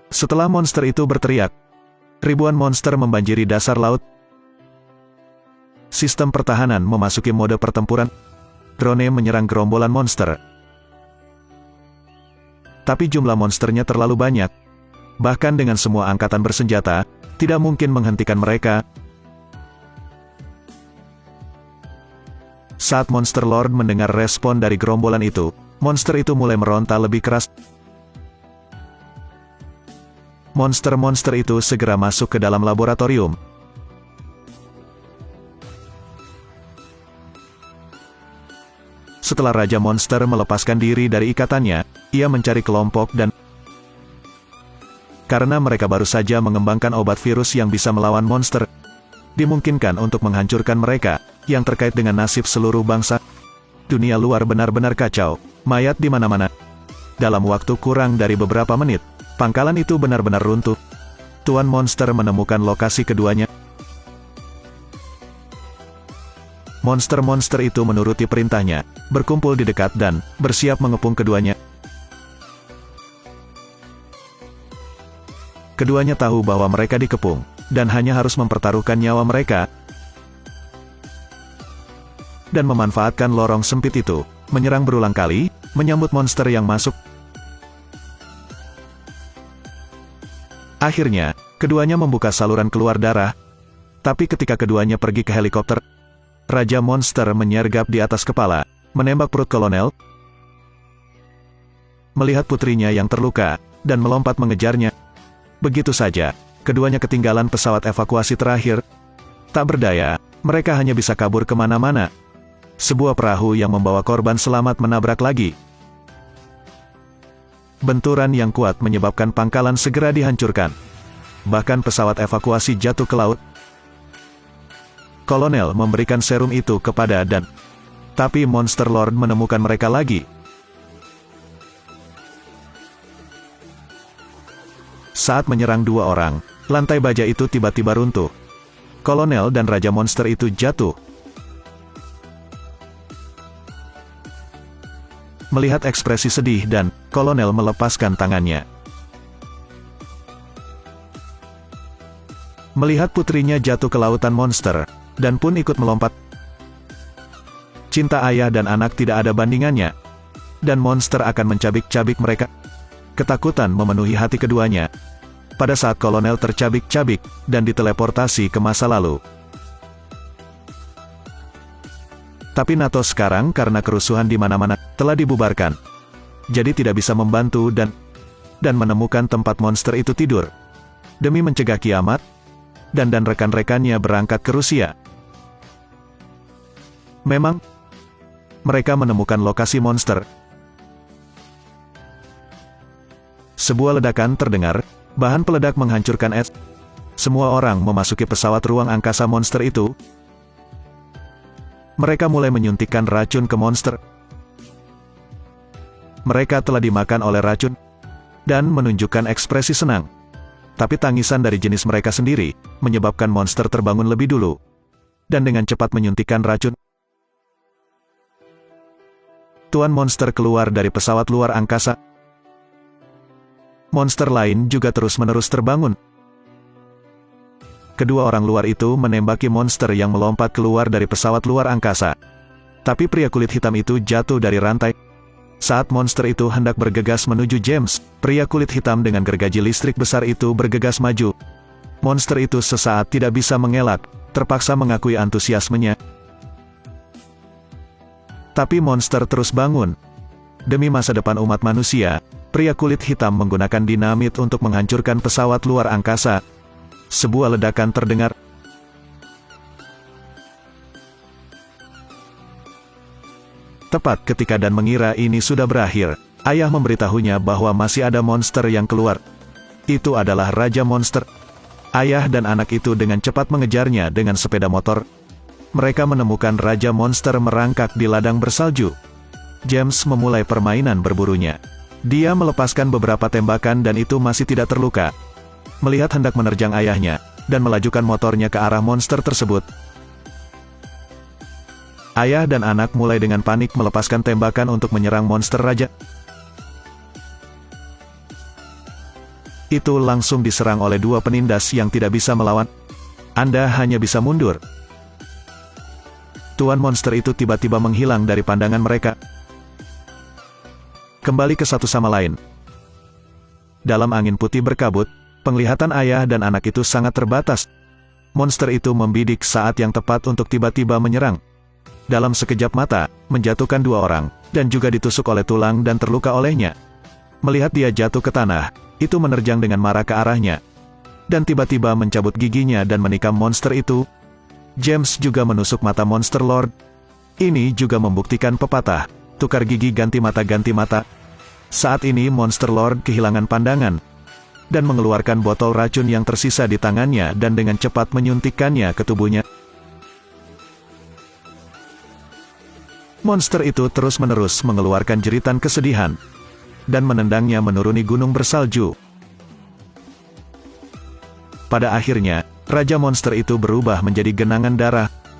Setelah monster itu berteriak, ribuan monster membanjiri dasar laut. Sistem pertahanan memasuki mode pertempuran. Drone menyerang gerombolan monster. Tapi jumlah monsternya terlalu banyak. Bahkan dengan semua angkatan bersenjata, tidak mungkin menghentikan mereka. Saat Monster Lord mendengar respon dari gerombolan itu, monster itu mulai meronta lebih keras. Monster-monster itu segera masuk ke dalam laboratorium. Setelah Raja Monster melepaskan diri dari ikatannya, ia mencari kelompok dan karena mereka baru saja mengembangkan obat virus yang bisa melawan monster, dimungkinkan untuk menghancurkan mereka, yang terkait dengan nasib seluruh bangsa. Dunia luar benar-benar kacau, mayat di mana-mana. Dalam waktu kurang dari beberapa menit, pangkalan itu benar-benar runtuh. Tuan Monster menemukan lokasi keduanya. Monster-monster itu menuruti perintahnya, berkumpul di dekat dan bersiap mengepung keduanya. Keduanya tahu bahwa mereka dikepung, dan hanya harus mempertaruhkan nyawa mereka, dan memanfaatkan lorong sempit itu, menyerang berulang kali, menyambut monster yang masuk. Akhirnya, keduanya membuka saluran keluar darah, tapi ketika keduanya pergi ke helikopter, Raja Monster menyergap di atas kepala, menembak perut kolonel, melihat putrinya yang terluka, dan melompat mengejarnya. Begitu saja, keduanya ketinggalan pesawat evakuasi terakhir. Tak berdaya, mereka hanya bisa kabur kemana-mana. Sebuah perahu yang membawa korban selamat menabrak lagi. Benturan yang kuat menyebabkan pangkalan segera dihancurkan. Bahkan pesawat evakuasi jatuh ke laut. Kolonel memberikan serum itu kepada Dan. Tapi Monster Lord menemukan mereka lagi. Saat menyerang dua orang, lantai baja itu tiba-tiba runtuh. Kolonel dan Raja Monster itu jatuh. Melihat ekspresi sedih dan Kolonel melepaskan tangannya. Melihat putrinya jatuh ke lautan monster, Dan pun ikut melompat. Cinta ayah dan anak tidak ada bandingannya. Dan monster akan mencabik-cabik mereka. Ketakutan memenuhi hati keduanya. Pada saat Kolonel tercabik-cabik, dan diteleportasi ke masa lalu. Tapi NATO sekarang karena kerusuhan di mana-mana, telah dibubarkan. Jadi tidak bisa membantu dan menemukan tempat monster itu tidur. Demi mencegah kiamat, Dan rekan-rekannya berangkat ke Rusia. Memang, mereka menemukan lokasi monster. Sebuah ledakan terdengar, bahan peledak menghancurkan es. Semua orang memasuki pesawat ruang angkasa monster itu. Mereka mulai menyuntikkan racun ke monster. Mereka telah dimakan oleh racun, dan menunjukkan ekspresi senang. Tapi tangisan dari jenis mereka sendiri, menyebabkan monster terbangun lebih dulu. Dan dengan cepat menyuntikkan racun. Tuan Monster keluar dari pesawat luar angkasa. Monster lain juga terus-menerus terbangun. Kedua orang luar itu menembaki monster yang melompat keluar dari pesawat luar angkasa. Tapi pria kulit hitam itu jatuh dari rantai. Saat monster itu hendak bergegas menuju James, pria kulit hitam dengan gergaji listrik besar itu bergegas maju. Monster itu sesaat tidak bisa mengelak, terpaksa mengakui antusiasmenya. Tapi monster terus bangun. Demi masa depan umat manusia, pria kulit hitam menggunakan dinamit untuk menghancurkan pesawat luar angkasa. Sebuah ledakan terdengar. Tepat ketika Dan mengira ini sudah berakhir, ayah memberitahunya bahwa masih ada monster yang keluar. Itu adalah Raja Monster. Ayah dan anak itu dengan cepat mengejarnya dengan sepeda motor. Mereka menemukan Raja Monster merangkak di ladang bersalju. James memulai permainan berburunya. Dia melepaskan beberapa tembakan dan itu masih tidak terluka. Melihat hendak menerjang ayahnya, dan melajukan motornya ke arah monster tersebut. Ayah dan anak mulai dengan panik melepaskan tembakan untuk menyerang monster raja. itu langsung diserang oleh dua penindas yang tidak bisa melawan. Anda hanya bisa mundur. Tuan monster itu tiba-tiba menghilang dari pandangan mereka. Kembali ke satu sama lain. Dalam angin putih berkabut, penglihatan ayah dan anak itu sangat terbatas. Monster itu membidik saat yang tepat untuk tiba-tiba menyerang. Dalam sekejap mata, menjatuhkan dua orang, dan juga ditusuk oleh tulang dan terluka olehnya. Melihat dia jatuh ke tanah, itu menerjang dengan marah ke arahnya. Dan tiba-tiba mencabut giginya dan menikam monster itu. James juga menusuk mata Monster Lord. Ini juga membuktikan pepatah, tukar gigi ganti mata. Saat ini Monster Lord kehilangan pandangan, dan mengeluarkan botol racun yang tersisa di tangannya dan dengan cepat menyuntikkannya ke tubuhnya. Monster itu terus-menerus mengeluarkan jeritan kesedihan, dan menendangnya menuruni gunung bersalju. Pada akhirnya, Raja Monster itu berubah menjadi genangan darah.